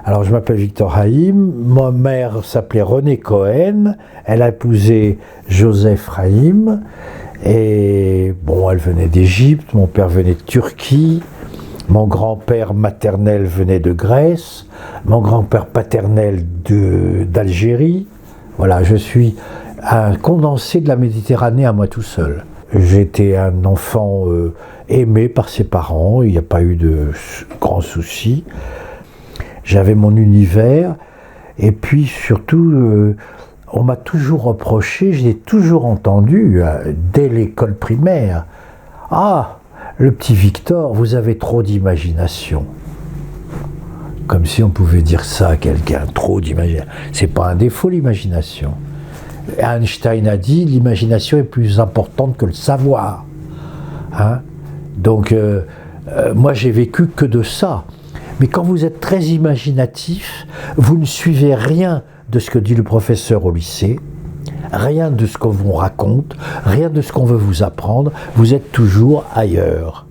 Alors, je m'appelle Victor Haïm, ma mère s'appelait Renée Cohen, elle a épousé Joseph Haïm, et bon, elle venait d'Égypte, mon père venait de Turquie, mon grand-père maternel venait de Grèce, mon grand-père paternel d'Algérie. Voilà, je suis un condensé de la Méditerranée à moi tout seul. J'étais un enfant aimé par ses parents, il n'y a pas eu de grands soucis. J'avais mon univers, et puis surtout, on m'a toujours reproché, j'ai toujours entendu, dès l'école primaire, « Ah, le petit Victor, vous avez trop d'imagination. » Comme si on pouvait dire ça à quelqu'un, trop d'imagination. C'est pas un défaut, l'imagination. Einstein a dit, l'imagination est plus importante que le savoir. Hein? Donc, moi, j'ai vécu que de ça. Mais quand vous êtes très imaginatif, vous ne suivez rien de ce que dit le professeur au lycée, rien de ce qu'on vous raconte, rien de ce qu'on veut vous apprendre, vous êtes toujours ailleurs.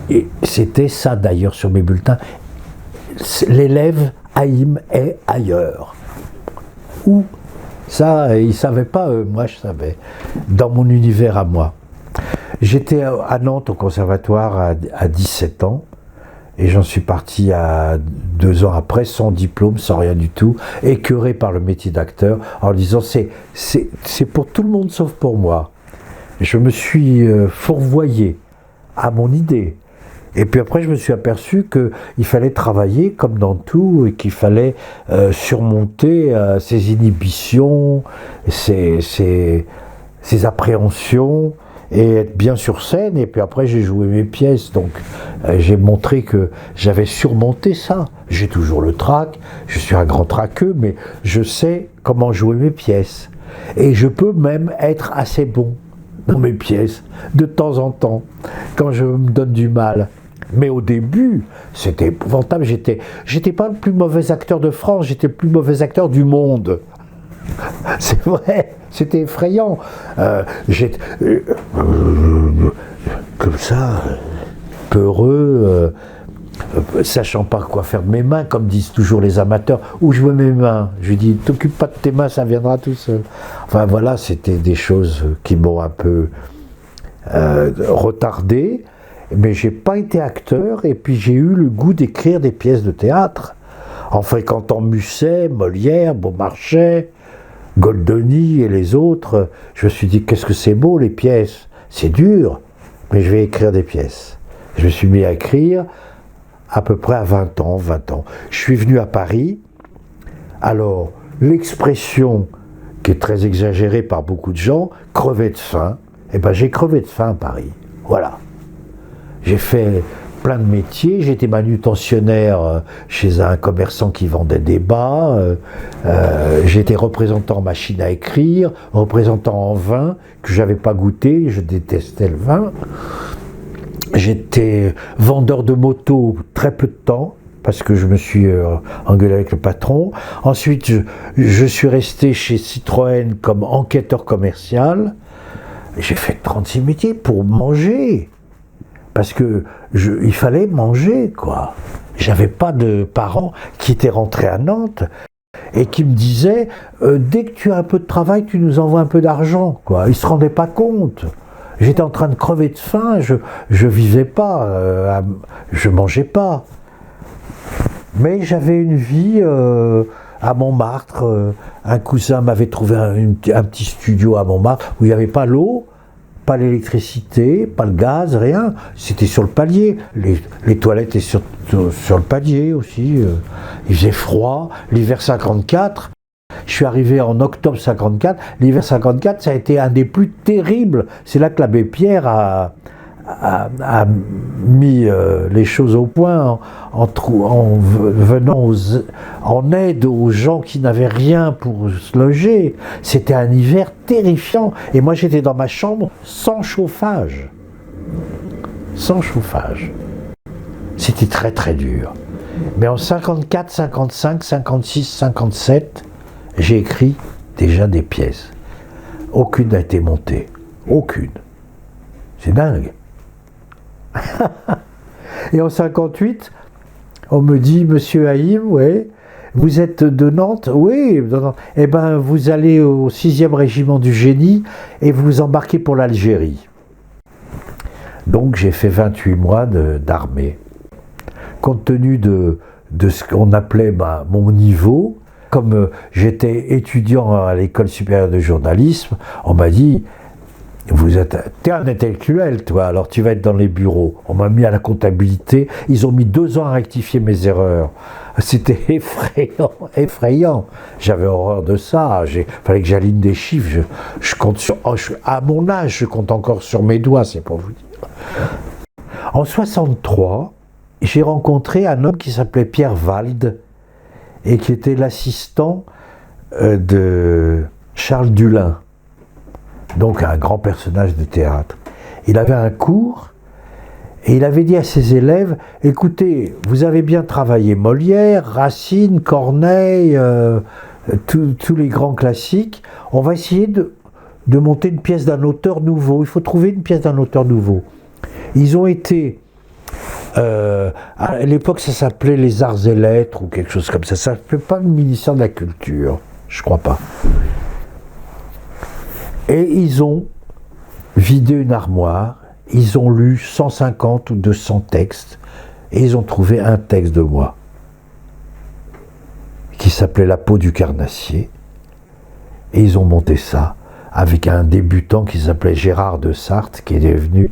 Et c'était ça d'ailleurs sur mes bulletins. L'élève Haïm est ailleurs. Où? Ça, ils ne savaient pas, moi je savais, dans mon univers à moi. J'étais à Nantes au conservatoire à 17 ans, et j'en suis parti à 2 ans après, sans diplôme, sans rien du tout, écœuré par le métier d'acteur, en disant c'est pour tout le monde sauf pour moi. Je me suis fourvoyé à mon idée. Et puis après, je me suis aperçu qu'il fallait travailler comme dans tout, et qu'il fallait surmonter ses inhibitions, ses appréhensions, et être bien sur scène. Et puis après, j'ai joué mes pièces, donc j'ai montré que j'avais surmonté ça. J'ai toujours le trac, je suis un grand traqueux, mais je sais comment jouer mes pièces. Et je peux même être assez bon dans mes pièces, de temps en temps, quand je me donne du mal. Mais au début, c'était épouvantable. J'étais pas le plus mauvais acteur de France, j'étais le plus mauvais acteur du monde. C'est vrai, c'était effrayant. Comme ça, peureux, sachant pas quoi faire de mes mains, comme disent toujours les amateurs. Où je veux mes mains? Je lui dis, t'occupe pas de tes mains, ça viendra tout seul. Enfin voilà, c'était des choses qui m'ont un peu retardé. Mais j'ai pas été acteur, et puis j'ai eu le goût d'écrire des pièces de théâtre en fréquentant Musset, Molière, Beaumarchais, Goldoni et les autres. Je me suis dit, qu'est-ce que c'est beau les pièces, c'est dur, mais je vais écrire des pièces. Je me suis mis à écrire à peu près à 20 ans. Je suis venu à Paris. Alors, l'expression qui est très exagérée par beaucoup de gens, crever de faim, eh ben j'ai crevé de faim à Paris. Voilà. J'ai fait plein de métiers, j'étais manutentionnaire chez un commerçant qui vendait des bas, j'étais représentant en machine à écrire, représentant en vin, que je n'avais pas goûté, je détestais le vin. J'étais vendeur de moto très peu de temps, parce que je me suis engueulé avec le patron. Ensuite, je suis resté chez Citroën comme enquêteur commercial. J'ai fait 36 métiers pour manger. Parce que il fallait manger, quoi. J'avais pas de parents qui étaient rentrés à Nantes et qui me disaient dès que tu as un peu de travail, tu nous envoies un peu d'argent, quoi. Ils se rendaient pas compte. J'étais en train de crever de faim, je vivais pas, je mangeais pas. Mais j'avais une vie à Montmartre. Un cousin m'avait trouvé un petit studio à Montmartre où il n'y avait pas l'eau, pas l'électricité, pas le gaz, rien. C'était sur le palier. Les toilettes étaient sur le palier aussi. Il faisait froid. L'hiver 54, je suis arrivé en octobre 54. L'hiver 54, ça a été un des plus terribles. C'est là que l'abbé Pierre a mis les choses au point en venant en aide aux gens qui n'avaient rien pour se loger. C'était un hiver terrifiant. Et moi, j'étais dans ma chambre sans chauffage. Sans chauffage. C'était très très dur. Mais en 54, 55, 56, 57, j'ai écrit déjà des pièces. Aucune n'a été montée. Aucune. C'est dingue. Et en 58, On me dit, Monsieur Haïm, ouais, vous êtes de Nantes? Oui, de Nantes. Eh bien, vous allez au 6e régiment du génie et vous embarquez pour l'Algérie. Donc j'ai fait 28 mois d'armée. Compte tenu de ce qu'on appelait mon niveau, comme j'étais étudiant à l'école supérieure de journalisme, on m'a dit, t'es un intellectuel, toi, alors tu vas être dans les bureaux. On m'a mis à la comptabilité, ils ont mis 2 ans à rectifier mes erreurs. C'était effrayant, effrayant. J'avais horreur de ça, fallait que j'aligne des chiffres. Je compte à mon âge, je compte encore sur mes doigts, c'est pour vous dire. En 63, j'ai rencontré un homme qui s'appelait Pierre Wald et qui était l'assistant de Charles Dulin, donc un grand personnage de théâtre. Il avait un cours et il avait dit à ses élèves, écoutez, vous avez bien travaillé Molière, Racine, Corneille, tous les grands classiques, on va essayer de monter une pièce d'un auteur nouveau, il faut trouver une pièce d'un auteur nouveau. Ils ont été, à l'époque ça s'appelait les Arts et Lettres ou quelque chose comme ça s'appelait pas le ministère de la Culture, je crois pas. Et ils ont vidé une armoire, ils ont lu 150 ou 200 textes, et ils ont trouvé un texte de moi, qui s'appelait La peau du carnassier, et ils ont monté ça avec un débutant qui s'appelait Gérard de Sarthe, qui est devenu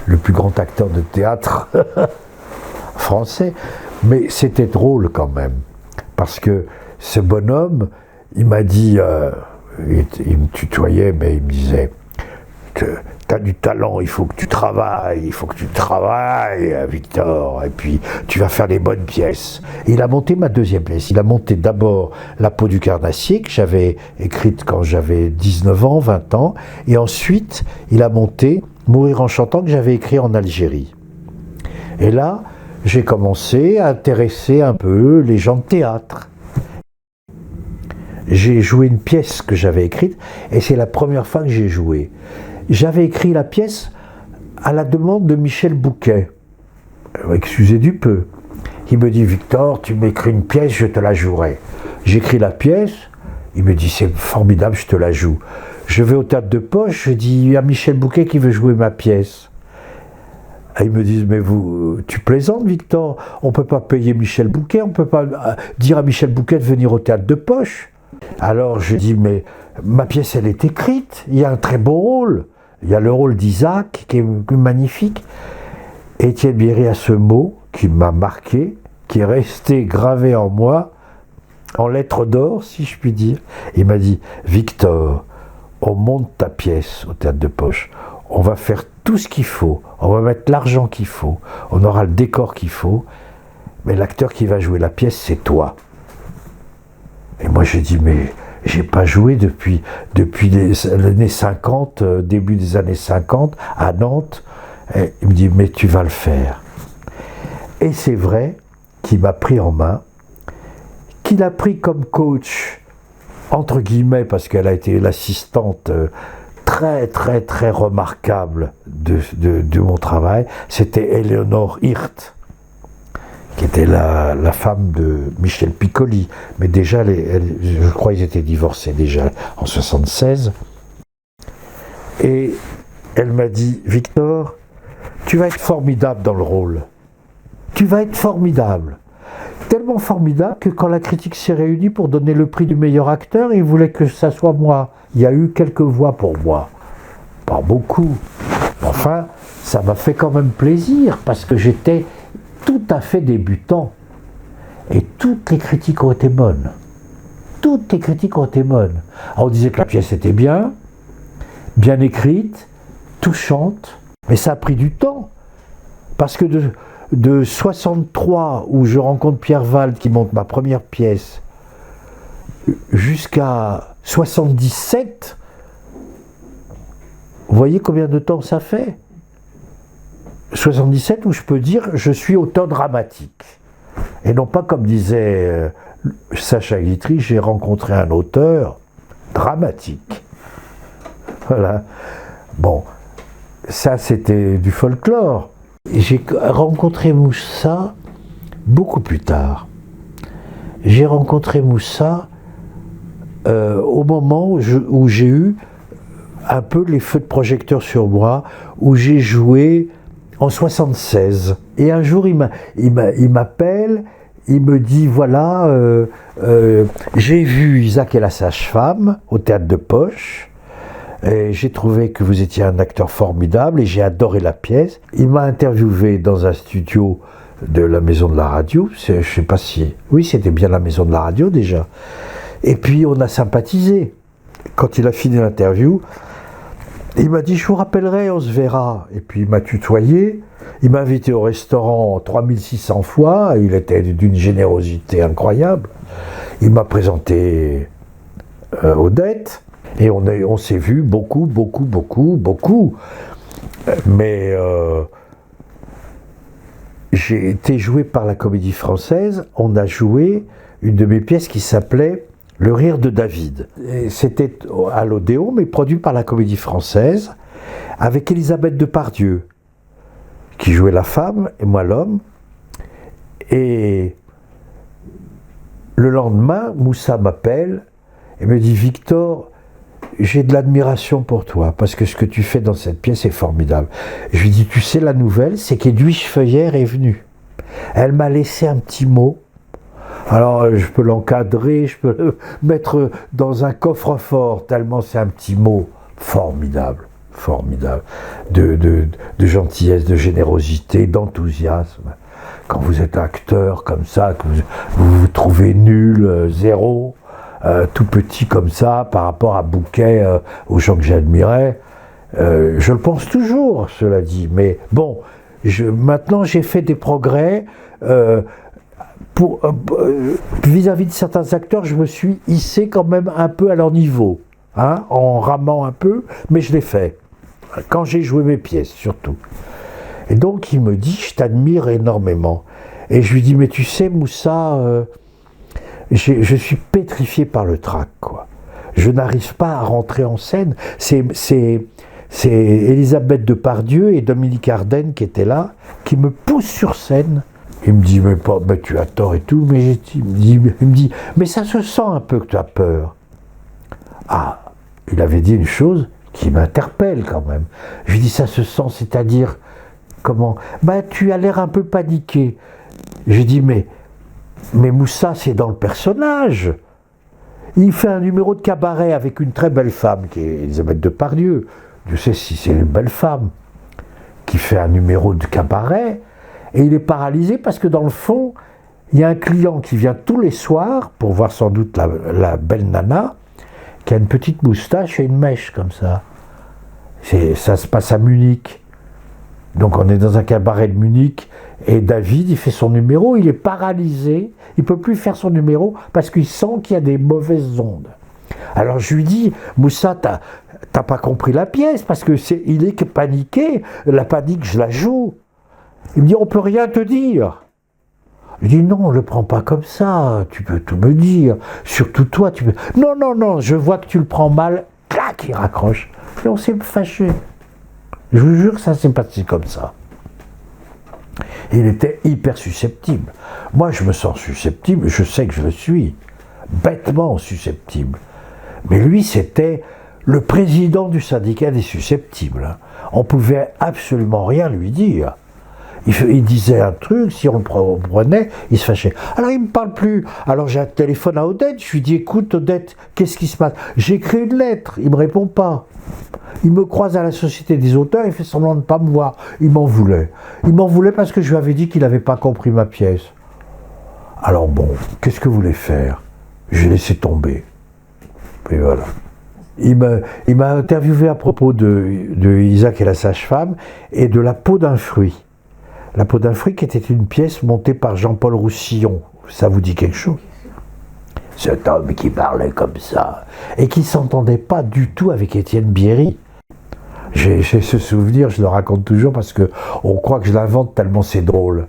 le plus grand acteur de théâtre français. Mais c'était drôle quand même, parce que ce bonhomme, il m'a dit, il me tutoyait, mais il me disait, tu as du talent, il faut que tu travailles, Victor, et puis tu vas faire des bonnes pièces. Et il a monté ma 2e pièce. Il a monté d'abord La peau du carnassier, que j'avais écrite quand j'avais 19 ans, 20 ans, et ensuite il a monté Mourir en chantant, que j'avais écrit en Algérie. Et là, j'ai commencé à intéresser un peu les gens de théâtre. J'ai joué une pièce que j'avais écrite, et c'est la première fois que j'ai joué. J'avais écrit la pièce à la demande de Michel Bouquet. Excusez du peu. Il me dit, Victor, tu m'écris une pièce, je te la jouerai. J'écris la pièce, il me dit, c'est formidable, je te la joue. Je vais au théâtre de Poche, je dis, il y a Michel Bouquet qui veut jouer ma pièce. Et ils me disent, mais tu plaisantes, Victor, on ne peut pas payer Michel Bouquet, on ne peut pas dire à Michel Bouquet de venir au théâtre de Poche. Alors je dis, mais ma pièce, elle est écrite, il y a un très beau rôle. Il y a le rôle d'Isaac qui est magnifique. Étienne Bierry a ce mot qui m'a marqué, qui est resté gravé en moi, en lettres d'or, si je puis dire. Il m'a dit, Victor, on monte ta pièce au théâtre de Poche, on va faire tout ce qu'il faut, on va mettre l'argent qu'il faut, on aura le décor qu'il faut, mais l'acteur qui va jouer la pièce, c'est toi. Et moi j'ai dit, mais j'ai pas joué depuis les années 50, début des années 50, à Nantes. Et il me dit, mais tu vas le faire. Et c'est vrai qu'il m'a pris en main, qu'il a pris comme coach, entre guillemets, parce qu'elle a été l'assistante très très très remarquable de mon travail, c'était Éléonore Hirt, qui était la femme de Michel Piccoli. Mais déjà, je crois qu'ils étaient divorcés déjà en 1976. Et elle m'a dit, Victor, tu vas être formidable dans le rôle. Tu vas être formidable. Tellement formidable que quand la critique s'est réunie pour donner le prix du meilleur acteur, ils voulaient que ça soit moi. Il y a eu quelques voix pour moi. Pas beaucoup. Enfin, ça m'a fait quand même plaisir, parce que j'étais tout à fait débutant. Et toutes les critiques ont été bonnes. Toutes les critiques ont été bonnes. Alors, on disait que la pièce était bien écrite, touchante, mais ça a pris du temps. Parce que de 63, où je rencontre Pierre Wald qui monte ma première pièce, jusqu'à 77, vous voyez combien de temps ça fait? 77 où je peux dire je suis auteur dramatique. Et non pas comme disait Sacha Guitry, j'ai rencontré un auteur dramatique. Voilà. Bon, ça c'était du folklore. J'ai rencontré Moussa beaucoup plus tard. J'ai rencontré Moussa au moment où j'ai eu un peu les feux de projecteur sur moi, où j'ai joué en 76. Et un jour, il m'appelle, il me dit, voilà, j'ai vu Isaac et la sage-femme au Théâtre de Poche, et j'ai trouvé que vous étiez un acteur formidable, et j'ai adoré la pièce. Il m'a interviewé dans un studio de la Maison de la Radio, je ne sais pas si... Oui, c'était bien la Maison de la Radio déjà. Et puis on a sympathisé. Quand il a fini l'interview, il m'a dit, je vous rappellerai, on se verra. Et puis il m'a tutoyé, il m'a invité au restaurant 3600 fois, il était d'une générosité incroyable. Il m'a présenté Odette, et on s'est vu beaucoup. Mais j'ai été joué par la Comédie Française, on a joué une de mes pièces qui s'appelait Le Rire de David. C'était à l'Odéon, mais produit par la Comédie Française, avec Elisabeth Depardieu, qui jouait la femme et moi l'homme. Et le lendemain, Moussa m'appelle et me dit, Victor, j'ai de l'admiration pour toi, parce que ce que tu fais dans cette pièce est formidable. Je lui dis, tu sais, la nouvelle, c'est qu'Edwige Feuillère est venue. Elle m'a laissé un petit mot. Alors, je peux l'encadrer, je peux le mettre dans un coffre-fort, tellement c'est un petit mot formidable, de gentillesse, de générosité, d'enthousiasme. Quand vous êtes acteur comme ça, que vous vous trouvez nul, zéro, tout petit comme ça, par rapport à Bouquet, aux gens que j'admirais, je le pense toujours, cela dit. Mais bon, maintenant j'ai fait des progrès. Vis-à-vis de certains acteurs, je me suis hissé quand même un peu à leur niveau, hein, en ramant un peu, mais je l'ai fait. Quand j'ai joué mes pièces, surtout. Et donc il me dit, je t'admire énormément. Et je lui dis, mais tu sais, Moussa, je suis pétrifié par le trac, quoi. Je n'arrive pas à rentrer en scène. C'est Elisabeth Depardieu et Dominique Ardennes qui étaient là, qui me poussent sur scène. Il me dit, mais tu as tort et tout, mais il me dit, mais ça se sent un peu que tu as peur. Ah, il avait dit une chose qui m'interpelle quand même. Je lui dis, ça se sent, c'est-à-dire, comment? Tu as l'air un peu paniqué. Je dis, mais Moussa, c'est dans le personnage. Il fait un numéro de cabaret avec une très belle femme, qui est Elisabeth Depardieu. Je sais si c'est une belle femme, qui fait un numéro de cabaret, et il est paralysé parce que dans le fond, il y a un client qui vient tous les soirs, pour voir sans doute la belle nana, qui a une petite moustache et une mèche comme ça. Ça se passe à Munich. Donc on est dans un cabaret de Munich, et David, il fait son numéro, il est paralysé, il ne peut plus faire son numéro parce qu'il sent qu'il y a des mauvaises ondes. Alors je lui dis, Moussa, t'as pas compris la pièce, parce que il est paniqué, la panique, je la joue. Il me dit, on peut rien te dire. Je dis, non, ne le prends pas comme ça, tu peux tout me dire, surtout toi, tu peux... Non, je vois que tu le prends mal, clac, il raccroche, et on s'est fâché. Je vous jure que ça s'est passé comme ça. Il était hyper susceptible. Moi, je me sens susceptible, je sais que je le suis, bêtement susceptible. Mais lui, c'était le président du syndicat des susceptibles. On pouvait absolument rien lui dire. Il disait un truc, si on le prenait, il se fâchait. Alors il ne me parle plus. Alors j'ai un téléphone à Odette, je lui dis, écoute Odette, qu'est-ce qui se passe? J'ai écrit une lettre, il ne me répond pas. Il me croise à la Société des auteurs, il fait semblant de ne pas me voir. Il m'en voulait. Il m'en voulait parce que je lui avais dit qu'il n'avait pas compris ma pièce. Alors bon, qu'est-ce que vous voulez faire? J'ai laissé tomber. Et voilà. Il m'a interviewé à propos de Isaac et la sage-femme et de La peau d'un fruit. La peau d'un fruit qui était une pièce montée par Jean-Paul Roussillon. Ça vous dit quelque chose? Cet homme qui parlait comme ça et qui ne s'entendait pas du tout avec Étienne Bierry. J'ai ce souvenir, je le raconte toujours parce qu'on croit que je l'invente tellement c'est drôle.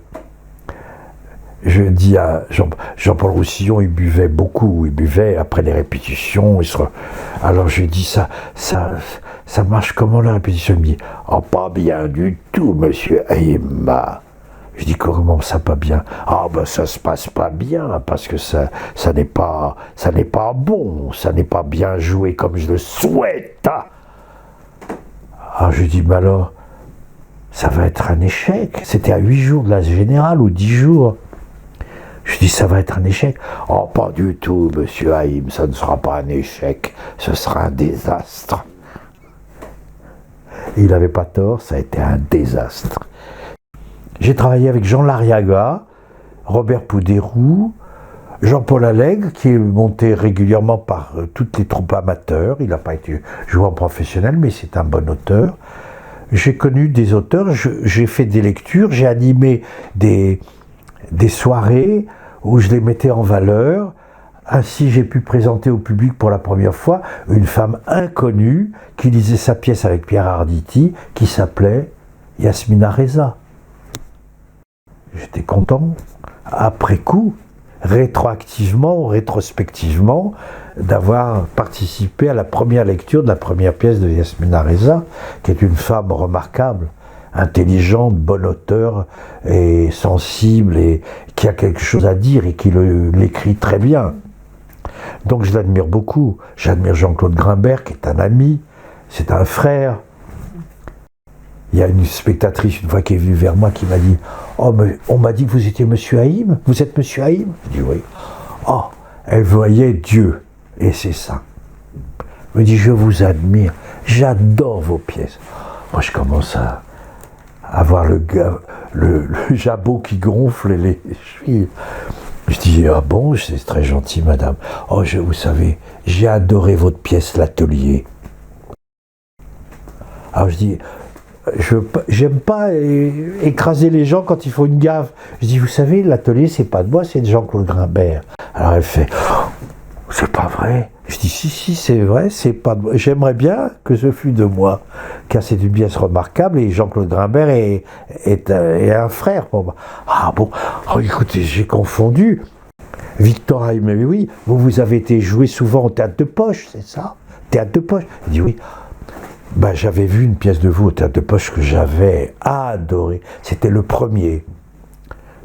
Je dis à Jean-Paul Roussillon, il buvait beaucoup, il buvait après les répétitions. Alors je lui dis, ça marche comment la répétition? Il me dit, oh, pas bien du tout, monsieur Aïma. Je dis comment ça pas bien? Ah ben ça se passe pas bien parce que ça n'est pas bon, ça n'est pas bien joué comme je le souhaite. Ah je dis mais alors ça va être un échec. C'était à 8 jours de la générale ou 10 jours. Je dis ça va être un échec. Oh pas du tout monsieur Haïm, ça ne sera pas un échec, ce sera un désastre. Et il n'avait pas tort, ça a été un désastre. J'ai travaillé avec Jean Lariaga, Robert Poudérou, Jean-Paul Allègre, qui est monté régulièrement par toutes les troupes amateurs. Il n'a pas été joueur professionnel, mais c'est un bon auteur. J'ai connu des auteurs, j'ai fait des lectures, j'ai animé des soirées où je les mettais en valeur. Ainsi, j'ai pu présenter au public pour la première fois une femme inconnue qui lisait sa pièce avec Pierre Arditi, qui s'appelait Yasmina Reza. J'étais content, après coup, rétroactivement ou rétrospectivement, d'avoir participé à la première lecture de la première pièce de Yasmina Reza, qui est une femme remarquable, intelligente, bonne auteure et sensible et qui a quelque chose à dire et qui l'écrit très bien. Donc je l'admire beaucoup. J'admire Jean-Claude Grimbert, qui est un ami, c'est un frère. Il y a une spectatrice, une fois, qui est venue vers moi, qui m'a dit « Oh, mais on m'a dit que vous étiez monsieur Haïm. Vous êtes monsieur Haïm ?» Je dis « Oui. » Oh, elle voyait Dieu. Et c'est ça. Elle me dit « Je vous admire. J'adore vos pièces. » Moi, je commence à avoir le jabot qui gonfle et les chevilles. Je dis « Ah bon, c'est très gentil, madame. Oh, vous savez, j'ai adoré votre pièce, L'Atelier. » Alors je dis j'aime pas écraser les gens quand ils font une gaffe. Je dis, vous savez, L'Atelier, c'est pas de moi, c'est de Jean-Claude Grimbert. Alors elle fait, oh, c'est pas vrai. Je dis, si, c'est vrai, c'est pas de moi. J'aimerais bien que ce fût de moi, car c'est une pièce remarquable et Jean-Claude Grimbert est un frère pour moi. Ah bon, oh, écoutez, j'ai confondu. Victor Haïm, mais oui, vous avez été joué souvent au Théâtre de Poche, c'est ça? Théâtre de Poche. Il dit, oui. Ben, j'avais vu une pièce de vous au Théâtre de Poche que j'avais adoré. C'était le premier.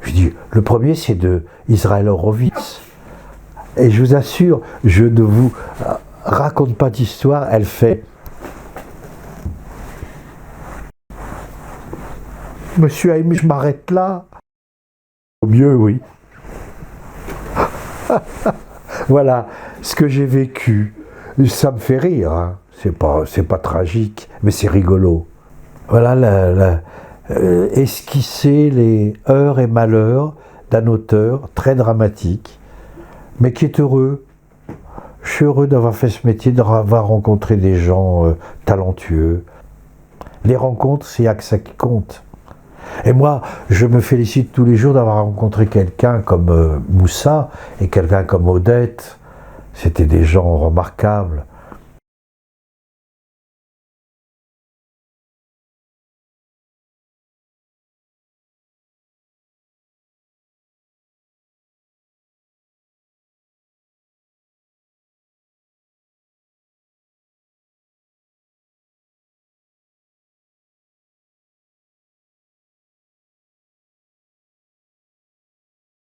Je dis, le premier, c'est de Israël Horowitz. Et je vous assure, je ne vous raconte pas d'histoire, elle fait. Monsieur Haïm, je m'arrête là. Au mieux, oui. Voilà ce que j'ai vécu. Ça me fait rire, hein. C'est pas tragique, mais c'est rigolo. Voilà esquisser les heures et malheurs d'un auteur très dramatique, mais qui est heureux. Je suis heureux d'avoir fait ce métier, d'avoir rencontré des gens talentueux. Les rencontres, c'est ça qui compte. Et moi, je me félicite tous les jours d'avoir rencontré quelqu'un comme Moussa et quelqu'un comme Odette. C'était des gens remarquables.